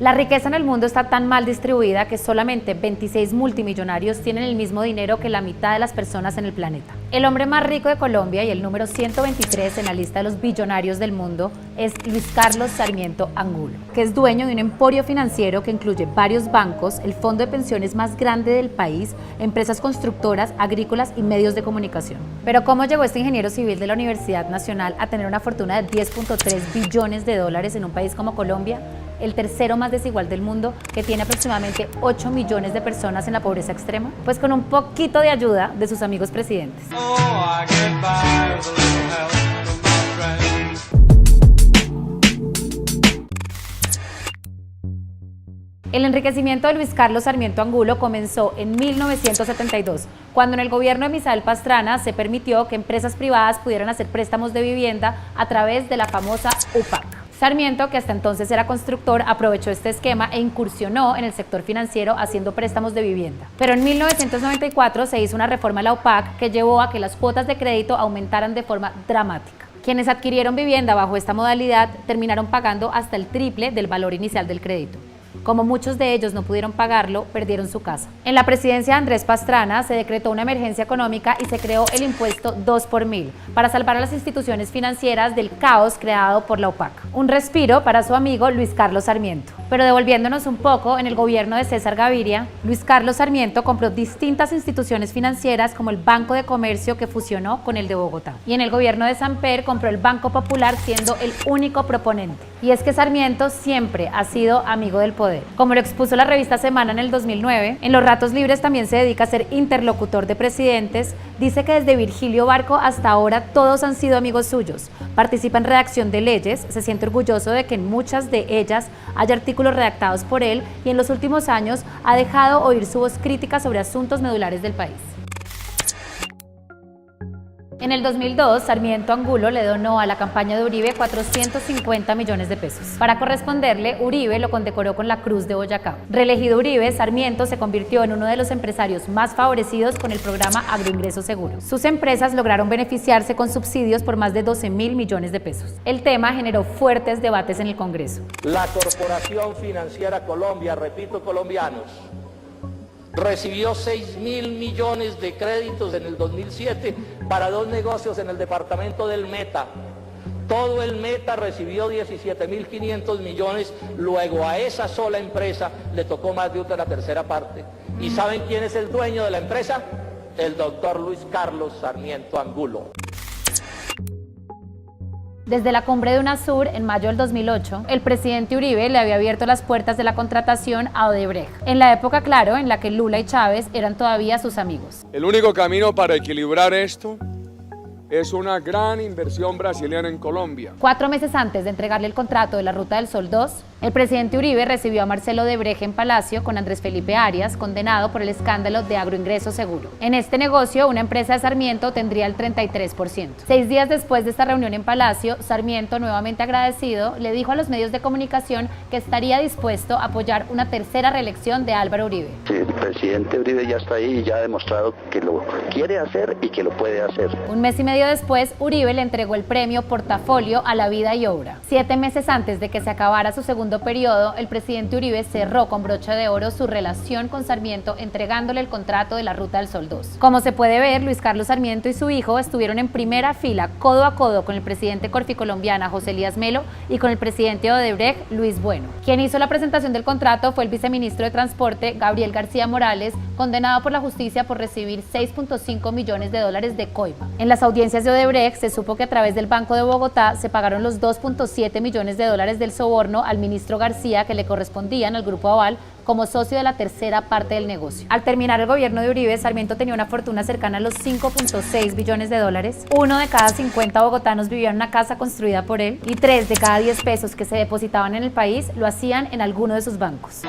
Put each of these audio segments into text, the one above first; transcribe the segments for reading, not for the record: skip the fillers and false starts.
La riqueza en el mundo está tan mal distribuida que solamente 26 multimillonarios tienen el mismo dinero que la mitad de las personas en el planeta. El hombre más rico de Colombia y el número 123 en la lista de los billonarios del mundo es Luis Carlos Sarmiento Angulo, que es dueño de un emporio financiero que incluye varios bancos, el fondo de pensiones más grande del país, empresas constructoras, agrícolas y medios de comunicación. Pero ¿cómo llegó este ingeniero civil de la Universidad Nacional a tener una fortuna de 10.3 billones de dólares en un país como Colombia, el tercero más desigual del mundo, que tiene aproximadamente 8 millones de personas en la pobreza extrema? Pues con un poquito de ayuda de sus amigos presidentes. El enriquecimiento de Luis Carlos Sarmiento Angulo comenzó en 1972, cuando en el gobierno de Misael Pastrana se permitió que empresas privadas pudieran hacer préstamos de vivienda a través de la famosa UPAC. Sarmiento, que hasta entonces era constructor, aprovechó este esquema e incursionó en el sector financiero haciendo préstamos de vivienda. Pero en 1994 se hizo una reforma a la UPAC que llevó a que las cuotas de crédito aumentaran de forma dramática. Quienes adquirieron vivienda bajo esta modalidad terminaron pagando hasta el triple del valor inicial del crédito. Como muchos de ellos no pudieron pagarlo, perdieron su casa. En la presidencia de Andrés Pastrana se decretó una emergencia económica y se creó el impuesto 2 por 1000 para salvar a las instituciones financieras del caos creado por la UPAC. Un respiro para su amigo Luis Carlos Sarmiento. Pero devolviéndonos un poco, en el gobierno de César Gaviria, Luis Carlos Sarmiento compró distintas instituciones financieras como el Banco de Comercio, que fusionó con el de Bogotá. Y en el gobierno de Samper compró el Banco Popular, siendo el único proponente. Y es que Sarmiento siempre ha sido amigo del poder. Como lo expuso la revista Semana en el 2009, en los ratos libres también se dedica a ser interlocutor de presidentes. Dice que desde Virgilio Barco hasta ahora todos han sido amigos suyos. Participa en redacción de leyes, se siente orgulloso de que en muchas de ellas haya artículos redactados por él y en los últimos años ha dejado oír su voz crítica sobre asuntos medulares del país. En el 2002, Sarmiento Angulo le donó a la campaña de Uribe 450 millones de pesos. Para corresponderle, Uribe lo condecoró con la Cruz de Boyacá. Reelegido Uribe, Sarmiento se convirtió en uno de los empresarios más favorecidos con el programa Agroingreso Seguro. Sus empresas lograron beneficiarse con subsidios por más de 12.000 millones de pesos. El tema generó fuertes debates en el Congreso. La Corporación Financiera Colombia, repito, colombianos, recibió 6.000 millones de créditos en el 2007 para 2 negocios en el departamento del Meta. Todo el Meta recibió 17.500 millones, luego a esa sola empresa le tocó más de una tercera parte. ¿Y saben quién es el dueño de la empresa? El doctor Luis Carlos Sarmiento Angulo. Desde la cumbre de UNASUR, en mayo del 2008, el presidente Uribe le había abierto las puertas de la contratación a Odebrecht, en la época, claro, en la que Lula y Chávez eran todavía sus amigos. El único camino para equilibrar esto es una gran inversión brasileña en Colombia. 4 meses antes de entregarle el contrato de la Ruta del Sol 2, el presidente Uribe recibió a Marcelo Odebrecht en Palacio con Andrés Felipe Arias, condenado por el escándalo de Agroingreso Seguro. En este negocio, una empresa de Sarmiento tendría el 33%. 6 días después de esta reunión en Palacio, Sarmiento, nuevamente agradecido, le dijo a los medios de comunicación que estaría dispuesto a apoyar una tercera reelección de Álvaro Uribe. El presidente Uribe ya está ahí y ya ha demostrado que lo quiere hacer y que lo puede hacer. Un mes y medio después, Uribe le entregó el premio Portafolio a la Vida y Obra. 7 meses antes de que se acabara su segundo periodo, el presidente Uribe cerró con broche de oro su relación con Sarmiento, entregándole el contrato de la Ruta del Sol 2. Como se puede ver, Luis Carlos Sarmiento y su hijo estuvieron en primera fila, codo a codo, con el presidente Corficolombiana, José Elías Melo, y con el presidente de Odebrecht, Luis Bueno. Quien hizo la presentación del contrato fue el viceministro de Transporte, Gabriel García Morales, condenado por la justicia por recibir 6.5 millones de dólares de coima. En las audiencias de Odebrecht se supo que a través del Banco de Bogotá se pagaron los 2.7 millones de dólares del soborno al ministro García que le correspondían al Grupo Aval como socio de la tercera parte del negocio. Al terminar el gobierno de Uribe, Sarmiento tenía una fortuna cercana a los 5.6 billones de dólares. 1 de cada 50 bogotanos vivía en una casa construida por él y 3 de cada 10 pesos que se depositaban en el país lo hacían en alguno de sus bancos.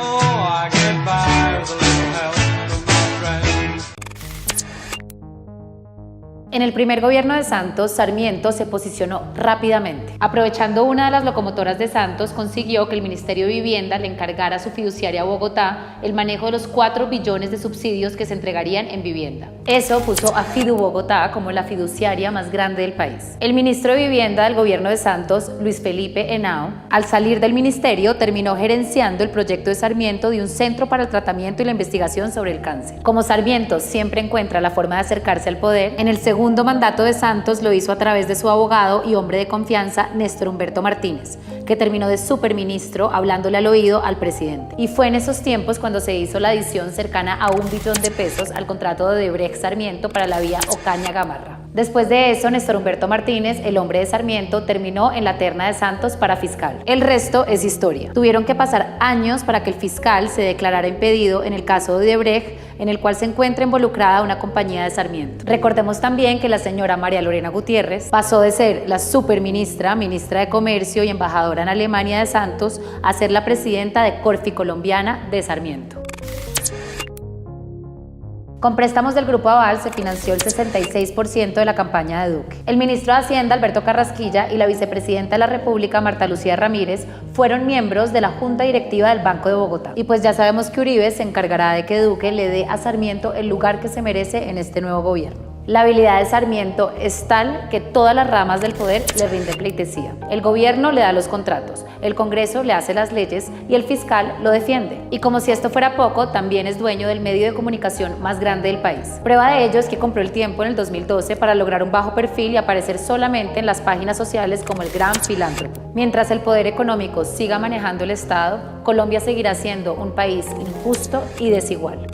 En el primer gobierno de Santos, Sarmiento se posicionó rápidamente. Aprovechando una de las locomotoras de Santos, consiguió que el Ministerio de Vivienda le encargara a su fiduciaria Bogotá el manejo de los 4 billones de subsidios que se entregarían en vivienda. Eso puso a Fidu Bogotá como la fiduciaria más grande del país. El ministro de Vivienda del gobierno de Santos, Luis Felipe Henao, al salir del ministerio terminó gerenciando el proyecto de Sarmiento de un centro para el tratamiento y la investigación sobre el cáncer. Como Sarmiento siempre encuentra la forma de acercarse al poder, en el segundo mandato de Santos lo hizo a través de su abogado y hombre de confianza, Néstor Humberto Martínez, que terminó de superministro hablándole al oído al presidente. Y fue en esos tiempos cuando se hizo la adición cercana a $1 billón al contrato de Odebrecht Sarmiento para la vía Ocaña-Gamarra. Después de eso, Néstor Humberto Martínez, el hombre de Sarmiento, terminó en la terna de Santos para fiscal. El resto es historia. Tuvieron que pasar años para que el fiscal se declarara impedido en el caso de Odebrecht, en el cual se encuentra involucrada una compañía de Sarmiento. Recordemos también que la señora María Lorena Gutiérrez pasó de ser la superministra, ministra de Comercio y embajadora en Alemania de Santos, a ser la presidenta de Corfi Colombiana de Sarmiento. Con préstamos del Grupo Aval se financió el 66% de la campaña de Duque. El ministro de Hacienda, Alberto Carrasquilla, y la vicepresidenta de la República, Marta Lucía Ramírez, fueron miembros de la Junta Directiva del Banco de Bogotá. Y pues ya sabemos que Uribe se encargará de que Duque le dé a Sarmiento el lugar que se merece en este nuevo gobierno. La habilidad de Sarmiento es tal que todas las ramas del poder le rinden pleitesía. El gobierno le da los contratos, el Congreso le hace las leyes y el fiscal lo defiende. Y como si esto fuera poco, también es dueño del medio de comunicación más grande del país. Prueba de ello es que compró El Tiempo en el 2012 para lograr un bajo perfil y aparecer solamente en las páginas sociales como el gran filántropo. Mientras el poder económico siga manejando el Estado, Colombia seguirá siendo un país injusto y desigual.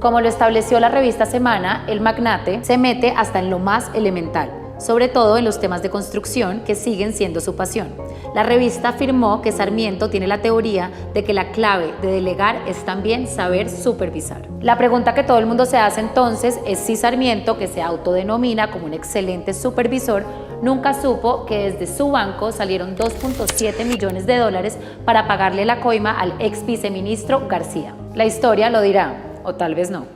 Como lo estableció la revista Semana, el magnate se mete hasta en lo más elemental, sobre todo en los temas de construcción que siguen siendo su pasión. La revista afirmó que Sarmiento tiene la teoría de que la clave de delegar es también saber supervisar. La pregunta que todo el mundo se hace entonces es si Sarmiento, que se autodenomina como un excelente supervisor, nunca supo que desde su banco salieron $2.7 millones para pagarle la coima al ex viceministro García. La historia lo dirá, o tal vez no.